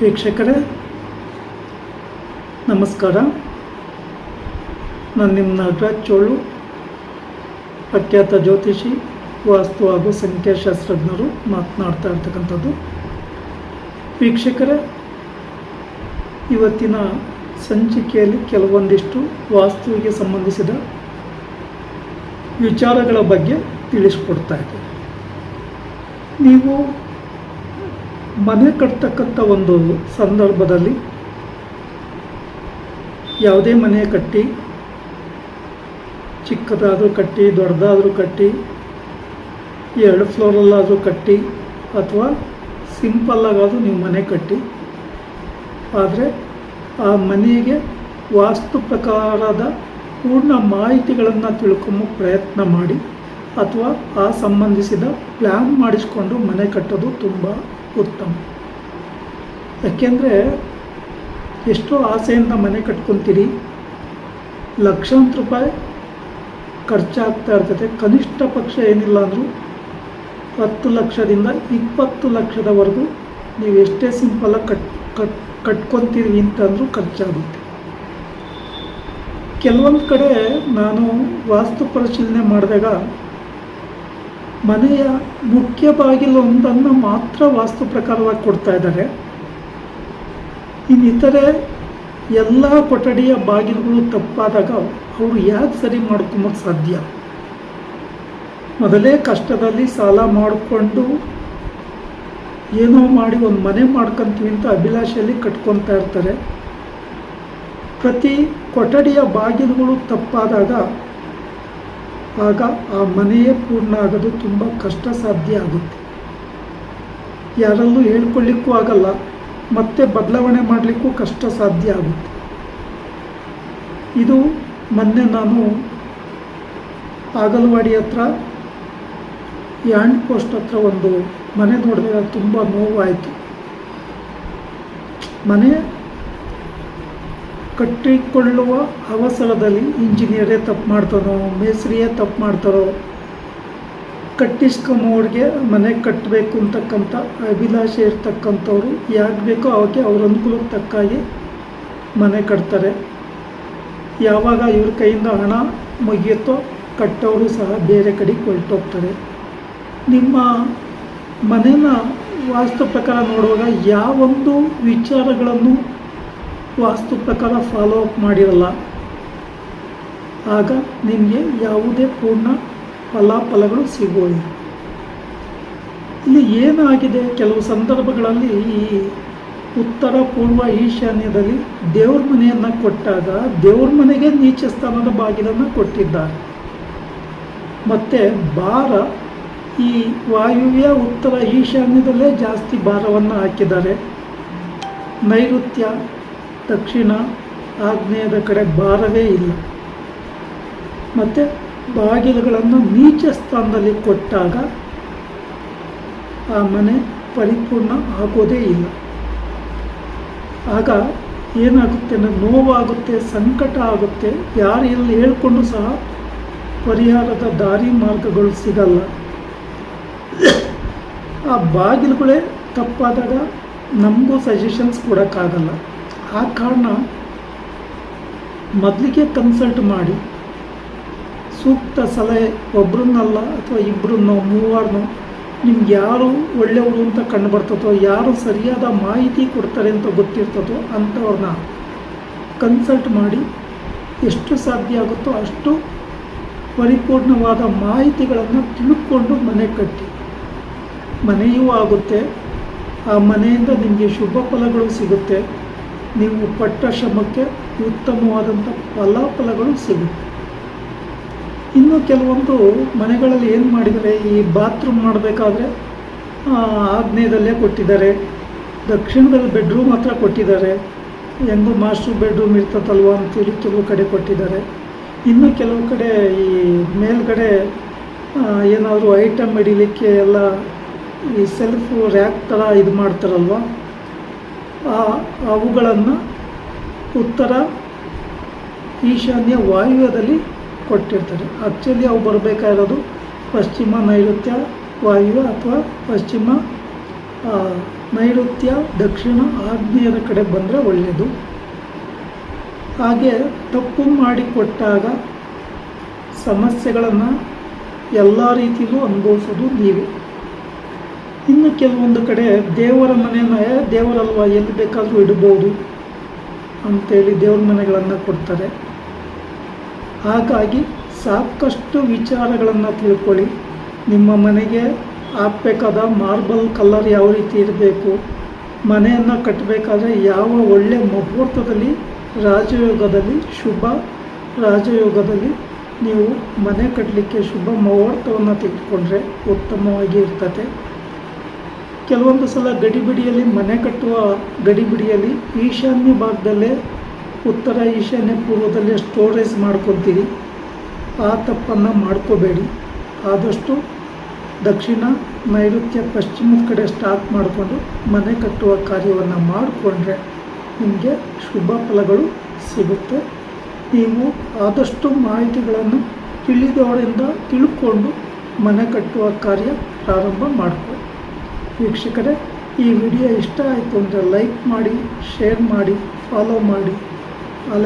ವೀಕ್ಷಕರೇ ನಮಸ್ಕಾರ. ನಾನು ನಿಮ್ಮ ನಾಗರಾಜ್ ಚೋಳು, ಪ್ರಖ್ಯಾತ ಜ್ಯೋತಿಷಿ, ವಾಸ್ತು ಹಾಗೂ ಸಂಖ್ಯಾಶಾಸ್ತ್ರಜ್ಞರು ಮಾತನಾಡ್ತಾ ಇರ್ತಕ್ಕಂಥದ್ದು. ವೀಕ್ಷಕರೇ, ಇವತ್ತಿನ ಸಂಚಿಕೆಯಲ್ಲಿ ಕೆಲವೊಂದಿಷ್ಟು ವಾಸ್ತುವಿಗೆ ಸಂಬಂಧಿಸಿದ ವಿಚಾರಗಳ ಬಗ್ಗೆ ತಿಳಿಸ್ಕೊಡ್ತಾ ಇದ್ದೀನಿ. ನೀವು ಮನೆ ಕಟ್ತಕ್ಕಂಥ ಒಂದು ಸಂದರ್ಭದಲ್ಲಿ ಯಾವುದೇ ಮನೆ ಕಟ್ಟಿ, ಚಿಕ್ಕದಾದರೂ ಕಟ್ಟಿ, ದೊಡ್ಡದಾದರೂ ಕಟ್ಟಿ, 2 ಫ್ಲೋರಲ್ಲಾದರೂ ಕಟ್ಟಿ, ಅಥವಾ ಸಿಂಪಲ್ಲಾಗಾದರೂ ನೀವು ಮನೆ ಕಟ್ಟಿ, ಆದರೆ ಆ ಮನೆಗೆ ವಾಸ್ತು ಪ್ರಕಾರದ ಪೂರ್ಣ ಮಾಹಿತಿಗಳನ್ನು ತಿಳ್ಕೊಂಬ ಪ್ರಯತ್ನ ಮಾಡಿ, ಅಥವಾ ಆ ಸಂಬಂಧಿಸಿದ ಪ್ಲ್ಯಾನ್ ಮಾಡಿಸ್ಕೊಂಡು ಮನೆ ಕಟ್ಟೋದು ತುಂಬ ಉತ್ತಮ. ಯಾಕೆಂದರೆ ಎಷ್ಟೋ ಆಸೆಯಿಂದ ಮನೆ ಕಟ್ಕೊತೀರಿ, ಲಕ್ಷಾಂತರ ರೂಪಾಯಿ ಖರ್ಚಾಗ್ತಾ ಇರ್ತದೆ. ಕನಿಷ್ಠ ಪಕ್ಷ ಏನಿಲ್ಲ ಅಂದರೂ 10 ಲಕ್ಷದಿಂದ 20 ಲಕ್ಷದವರೆಗೂ ನೀವು ಎಷ್ಟೇ ಸಿಂಪಲಾಗಿ ಕಟ್ಕೊತೀರಿ ಅಂತಂದರೂ ಖರ್ಚಾಗುತ್ತೆ. ಕೆಲವೊಂದು ಕಡೆ ನಾನು ವಾಸ್ತು ಪರಿಶೀಲನೆ ಮಾಡಿದಾಗ ಮನೆಯ ಮುಖ್ಯ ಬಾಗಿಲು ಒಂದನ್ನು ಮಾತ್ರ ವಾಸ್ತು ಪ್ರಕಾರವಾಗಿ ಕೊಡ್ತಾ ಇದ್ದಾರೆ. ಇನ್ನಿತರೆ ಎಲ್ಲ ಕೊಠಡಿಯ ಬಾಗಿಲುಗಳು ತಪ್ಪಾದಾಗ ಅವರು ಯಾಕೆ ಸರಿ ಮಾಡ್ಕೊಂಬಕ್ಕೆ ಸಾಧ್ಯ? ಮೊದಲೇ ಕಷ್ಟದಲ್ಲಿ ಸಾಲ ಮಾಡಿಕೊಂಡು ಏನೋ ಮಾಡಿ ಒಂದು ಮನೆ ಮಾಡ್ಕೊತೀವಿ ಅಂತ ಅಭಿಲಾಷೆಯಲ್ಲಿ ಕಟ್ಕೊತಾ ಇರ್ತಾರೆ. ಪ್ರತಿ ಕೊಠಡಿಯ ಬಾಗಿಲುಗಳು ತಪ್ಪಾದಾಗ ಆಗ ಆ ಮನೆಯೇ ಪೂರ್ಣ ಆಗೋದು ತುಂಬ ಕಷ್ಟ ಸಾಧ್ಯ ಆಗುತ್ತೆ. ಯಾರಲ್ಲೂ ಹೇಳ್ಕೊಳ್ಳಿಕ್ಕೂ ಆಗಲ್ಲ, ಮತ್ತೆ ಬದಲಾವಣೆ ಮಾಡಲಿಕ್ಕೂ ಕಷ್ಟ ಸಾಧ್ಯ ಆಗುತ್ತೆ. ಇದು ಮೊನ್ನೆ ನಾನು ಆಗಲವಾಡಿ ಹತ್ರ ಯಾಂಡ್ ಪೋಸ್ಟ್ ಹತ್ರ ಒಂದು ಮನೆ ನೋಡಿದಾಗ ತುಂಬ ನೋವಾಯಿತು. ಮನೆ ಕಟ್ಟಿಕೊಳ್ಳುವ ಅವಸರದಲ್ಲಿ ಇಂಜಿನಿಯರೇ ತಪ್ಪು ಮಾಡ್ತಾನೋ, ಮೇಸ್ರಿಯೇ ತಪ್ಪು ಮಾಡ್ತಾರೋ, ಕಟ್ಟಿಸ್ಕೊಂಬವ್ರಿಗೆ ಮನೆ ಕಟ್ಟಬೇಕು ಅಂತಕ್ಕಂಥ ಅಭಿಲಾಷೆ ಇರ್ತಕ್ಕಂಥವ್ರು ಯಾಕೆ ಬೇಕೋ ಅವಾಗೆ ಅವ್ರ ಅನುಕೂಲಕ್ಕೆ ತಕ್ಕಾಗಿ ಮನೆ ಕಟ್ತಾರೆ. ಯಾವಾಗ ಇವ್ರ ಕೈಯಿಂದ ಹಣ ಮುಗಿಯುತ್ತೋ ಕಟ್ಟೋರು ಸಹ ಬೇರೆ ಕಡೆಗೆ ಹೊರಟೋಗ್ತಾರೆ. ನಿಮ್ಮ ಮನೆಯ ವಾಸ್ತು ಪ್ರಕಾರ ನೋಡುವಾಗ ಯಾವೊಂದು ವಿಚಾರಗಳನ್ನು ವಾಸ್ತು ಪ್ರಕಾರ ಫಾಲೋ ಅಪ್ ಮಾಡಿರಲ್ಲ, ಆಗ ನಿಮಗೆ ಯಾವುದೇ ಪೂರ್ಣ ಫಲಾಫಲಗಳು ಸಿಗುವುದಿಲ್ಲ. ಇಲ್ಲಿ ಏನಾಗಿದೆ, ಕೆಲವು ಸಂದರ್ಭಗಳಲ್ಲಿ ಈ ಉತ್ತರ ಪೂರ್ವ ಈಶಾನ್ಯದಲ್ಲಿ ದೇವ್ರ ಮನೆಯನ್ನು ಕೊಟ್ಟಾಗ ದೇವ್ರ ಮನೆಗೆ ನೀಚ ಸ್ಥಾನದ ಬಾಗಿಲನ್ನು ಕೊಟ್ಟಿದ್ದಾರೆ. ಮತ್ತು ಭಾರ ಈ ವಾಯುವ್ಯ ಉತ್ತರ ಈಶಾನ್ಯದಲ್ಲೇ ಜಾಸ್ತಿ ಭಾರವನ್ನು ಹಾಕಿದ್ದಾರೆ. ನೈಋತ್ಯ, ದಕ್ಷಿಣ, ಆಗ್ನೇಯದ ಕಡೆ ಭಾರವೇ ಇಲ್ಲ. ಮತ್ತು ಬಾಗಿಲುಗಳನ್ನು ನೀಚ ಸ್ಥಾನದಲ್ಲಿ ಕೊಟ್ಟಾಗ ಆ ಮನೆ ಪರಿಪೂರ್ಣ ಆಗೋದೇ ಇಲ್ಲ. ಆಗ ಏನಾಗುತ್ತೆ ಅಂದರೆ ನೋವಾಗುತ್ತೆ, ಸಂಕಟ ಆಗುತ್ತೆ. ಯಾರು ಎಲ್ಲಿ ಹೇಳ್ಕೊಂಡು ಸಹ ಪರಿಹಾರದ ದಾರಿ ಮಾರ್ಗಗಳು ಸಿಗಲ್ಲ. ಆ ಬಾಗಿಲುಗಳೇ ತಪ್ಪಾದಾಗ ನಮಗೂ ಸಜೆಷನ್ಸ್ ಕೊಡೋಕ್ಕಾಗಲ್ಲ. ಆ ಕಾರಣ ಮೊದಲಿಗೆ ಕನ್ಸಲ್ಟ್ ಮಾಡಿ ಸೂಕ್ತ ಸಲಹೆ, ಒಬ್ಬರನ್ನಲ್ಲ ಅಥವಾ ಇಬ್ಬರನ್ನೋ ಮೂವರನ್ನೋ, ನಿಮ್ಗೆ ಯಾರು ಒಳ್ಳೆಯವರು ಅಂತ ಕಂಡು ಬರ್ತದೋ, ಯಾರು ಸರಿಯಾದ ಮಾಹಿತಿ ಕೊಡ್ತಾರೆ ಅಂತ ಗೊತ್ತಿರ್ತದೋ ಅಂಥವ್ರನ್ನ ಕನ್ಸಲ್ಟ್ ಮಾಡಿ ಎಷ್ಟು ಸಾಧ್ಯ ಆಗುತ್ತೋ ಅಷ್ಟು ಪರಿಪೂರ್ಣವಾದ ಮಾಹಿತಿಗಳನ್ನು ತಿಳ್ಕೊಂಡು ಮನೆ ಕಟ್ಟಿ. ಮನೆಯೂ ಆಗುತ್ತೆ, ಆ ಮನೆಯಿಂದ ನಿಮಗೆ ಶುಭ ಫಲಗಳು ಸಿಗುತ್ತೆ, ನೀವು ಪಟ್ಟ ಶ್ರಮಕ್ಕೆ ಉತ್ತಮವಾದಂಥ ಫಲಾಫಲಗಳು ಸಿಗುತ್ತೆ. ಇನ್ನು ಕೆಲವೊಂದು ಮನೆಗಳಲ್ಲಿ ಏನು ಮಾಡಿದರೆ, ಈ ಬಾತ್ರೂಮ್ ಮಾಡಬೇಕಾದ್ರೆ ಆಗ್ನೇಯದಲ್ಲೇ ಕೊಟ್ಟಿದ್ದಾರೆ, ದಕ್ಷಿಣದಲ್ಲಿ ಬೆಡ್ರೂಮ್ ಹತ್ರ ಕೊಟ್ಟಿದ್ದಾರೆ, ಹೆಂಗೂ ಮಾಸ್ಟರ್ ಬೆಡ್ರೂಮ್ ಇರ್ತದಲ್ವ ಅಂತೇಳಿ ಕೆಲವು ಕಡೆ ಕೊಟ್ಟಿದ್ದಾರೆ. ಇನ್ನು ಕೆಲವು ಕಡೆ ಈ ಮೇಲ್ಗಡೆ ಏನಾದರೂ ಐಟಮ್ ಹಿಡಿಲಿಕ್ಕೆ ಎಲ್ಲ ಈ ಸೆಲ್ಫ್ ರ್ಯಾಕ್ ಥರ ಇದು ಮಾಡ್ತಾರಲ್ವ, ಅವುಗಳನ್ನು ಉತ್ತರ ಈಶಾನ್ಯ ವಾಯುವ್ಯದಲ್ಲಿ ಕೊಟ್ಟಿರ್ತಾರೆ. ಆ್ಯಕ್ಚುಲಿ ಅವು ಬರಬೇಕಾಗಿರೋದು ಪಶ್ಚಿಮ ನೈಋತ್ಯ ವಾಯುವ್ಯ ಅಥವಾ ಪಶ್ಚಿಮ ನೈಋತ್ಯ, ದಕ್ಷಿಣ, ಆಗ್ನೇಯದ ಕಡೆ ಬಂದರೆ ಒಳ್ಳೆಯದು. ಹಾಗೆ ತಪ್ಪು ಮಾಡಿಕೊಟ್ಟಾಗ ಸಮಸ್ಯೆಗಳನ್ನು ಎಲ್ಲ ರೀತಿಯಲ್ಲೂ ಅನುಭವಿಸೋದು ನೀವೇ. ಇನ್ನು ಕೆಲವೊಂದು ಕಡೆ ದೇವರ ಮನೆಯನ್ನ ದೇವರಲ್ವ ಎಲ್ಲಿ ಬೇಕಾದರೂ ಇಡ್ಬೋದು ಅಂಥೇಳಿ ದೇವ್ರ ಮನೆಗಳನ್ನು ಕೊಡ್ತಾರೆ. ಹಾಗಾಗಿ ಸಾಕಷ್ಟು ವಿಚಾರಗಳನ್ನು ತಿಳ್ಕೊಳ್ಳಿ. ನಿಮ್ಮ ಮನೆಗೆ ಹಾಕಬೇಕಾದ ಮಾರ್ಬಲ್ ಕಲರ್ ಯಾವ ರೀತಿ ಇರಬೇಕು, ಮನೆಯನ್ನು ಕಟ್ಟಬೇಕಾದ್ರೆ ಯಾವ ಒಳ್ಳೆಯ ಮುಹೂರ್ತದಲ್ಲಿ, ರಾಜಯೋಗದಲ್ಲಿ, ಶುಭ ರಾಜಯೋಗದಲ್ಲಿ ನೀವು ಮನೆ ಕಟ್ಟಲಿಕ್ಕೆ ಶುಭ ಮುಹೂರ್ತವನ್ನು ತೆಗೆದುಕೊಂಡ್ರೆ ಉತ್ತಮವಾಗಿ ಇರ್ತದೆ. ಕೆಲವೊಂದು ಸಲ ಗಡಿಬಿಡಿಯಲ್ಲಿ ಮನೆ ಕಟ್ಟುವ ಗಡಿಬಿಡಿಯಲ್ಲಿ ಈಶಾನ್ಯ ಭಾಗದಲ್ಲೇ ಉತ್ತರ, ಈಶಾನ್ಯ, ಪೂರ್ವದಲ್ಲೇ ಸ್ಟೋರೇಜ್ ಮಾಡ್ಕೊತೀರಿ. ಆ ತಪ್ಪನ್ನು ಮಾಡ್ಕೋಬೇಡಿ. ಆದಷ್ಟು ದಕ್ಷಿಣ, ನೈಋತ್ಯ, ಪಶ್ಚಿಮದ ಕಡೆ ಸ್ಟಾರ್ಟ್ ಮಾಡಿಕೊಂಡು ಮನೆ ಕಟ್ಟುವ ಕಾರ್ಯವನ್ನು ಮಾಡಿಕೊಂಡ್ರೆ ನಿಮಗೆ ಶುಭ ಫಲಗಳು ಸಿಗುತ್ತೆ. ನೀವು ಆದಷ್ಟು ಮಾಹಿತಿಗಳನ್ನು ತಿಳಿದವರಿಂದ ತಿಳ್ಕೊಂಡು ಮನೆ ಕಟ್ಟುವ ಕಾರ್ಯ ಪ್ರಾರಂಭ ಮಾಡಿಕೊಳ್ಳಿ. ವೀಕ್ಷಕರೇ, ಈ ವಿಡಿಯೋ ಇಷ್ಟ ಆಯಿತು ಅಂದರೆ ಲೈಕ್ ಮಾಡಿ, ಶೇರ್ ಮಾಡಿ, ಫಾಲೋ ಮಾಡಿ,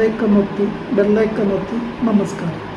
ಐಕಾನ್ ಒತ್ತಿ, ಬೆಲ್ಲೈಕನ್ ಒತ್ತಿ. ನಮಸ್ಕಾರ.